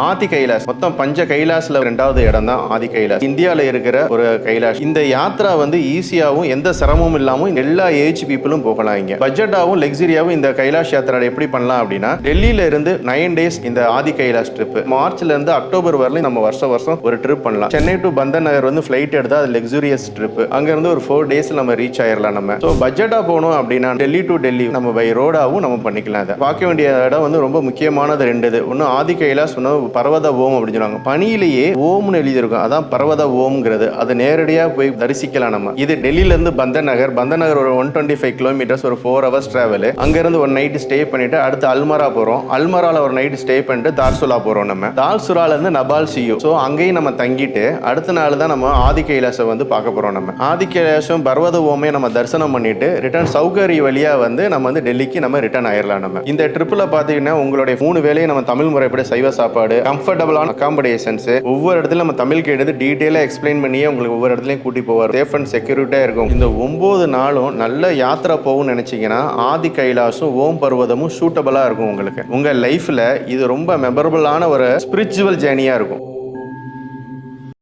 ஆதி கைலாஷ் மொத்தம் பஞ்ச கைலாஷ்ல 2வது இடம் தான் ஆதி கைலாஷ். இந்தியாவில் இருக்கிற ஒரு கைலாஷ். இந்த யாத்ரா வந்து ஈஸியாகவும் எந்த சிரமமும் இல்லாமல் எல்லா ஏஜ் பீப்புளும் போகலாம். இங்க பட்ஜெட்டாகவும் லக்ஸரியாவும் இந்த கைலாஷ் யாத்திரா எப்படி பண்ணலாம் அப்படின்னா, டெல்லியில இருந்து 9 டேஸ் இந்த ஆதி கைலாஷ் ட்ரிப். மார்ச்ல இருந்து அக்டோபர் வரலையும் நம்ம வருஷம் ஒரு ட்ரிப் பண்ணலாம். சென்னை டு பந்தன் நகர் வந்து ஃபிளைட் எடுத்தா அது லக்ஸூரியஸ் ட்ரிப். அங்க இருந்து ஒரு 4 டேஸ் நம்ம ரீச் ஆயிடலாம். நம்ம ஸோ பட்ஜெட்டா போகணும் அப்படின்னா டெல்லி டு டெல்லி நம்ம பை ரோடாவும் நம்ம பண்ணிக்கலாம். அதை பார்க்க வேண்டிய இடம் வந்து ரொம்ப முக்கியமானது 2. ஒன்னு ஆதி கைலாஷ், ஒன்னு பர்வத ஓம் அப்படின்னு சொல்லுவாங்க. பனியிலேயே ஓம்னு எழுதியிருக்கும், அதான் பர்வத ஓம்ங்கிறது. அது நேரடியாக போய் தரிசிக்கலாம். நம்ம இது டெல்லியில இருந்து பந்தன் நகர் ஒரு 125 கிலோமீட்டர்ஸ், ஒரு 4 ஹவர்ஸ் டிராவல். அங்க இருந்து ஒரு நைட் ஸ்டே பண்ணிட்டு அடுத்து அல்மரா போறோம். அல்மரால ஒரு நைட் ஸ்டே பண்ணிட்டு தார்சுலா போறோம். நம்ம தார்சுலால இருந்து நபால் சியூ. ஸோ அங்கேயும் நம்ம தங்கிட்டு அடுத்த நாள் தான் நம்ம ஆதி கைலாஷை வந்து பார்க்க போறோம். நம்ம ஆதி கைலாஷம் பர்வத ஓமே நம்ம தரிசனம் பண்ணிட்டு ரிட்டர்ன் சௌகரி வழியா வந்து நம்ம வந்து டெல்லிக்கு நம்ம ரிட்டர்ன் ஆயிடலாம். நம்ம இந்த ட்ரிப்ல பாத்தீங்கன்னா உங்களுடைய 3 வேளையும் நம்ம தமிழ் முறைப்படி சைவ சாப்பாடு, கம்ஃபர்டபுளான அகாமடேஷன்ஸ், ஒவ்வொரு இடத்துல நம்ம தமிழ் கேட்டது டீடைலா எக்ஸ்பிளைன் பண்ணியே உங்களுக்கு ஒவ்வொரு இடத்துலயும் கூட்டி போவார். சேஃப் அண்ட் செக்யூரிட்டியா இருக்கும். இந்த 9 நாளும் நல்ல யாத்திரை போகும்னு நினைச்சீங்கன்னா ஆதி கைலாஷும் ஓம் பர்வதமும் சூட்டபிளா இருக்கும். உங்களுக்கு உங்க லைஃப்ல இது ரொம்ப மெமரபிளான ஒரு ஸ்பிரிச்சுவல் ஜேர்னியா இருக்கும்.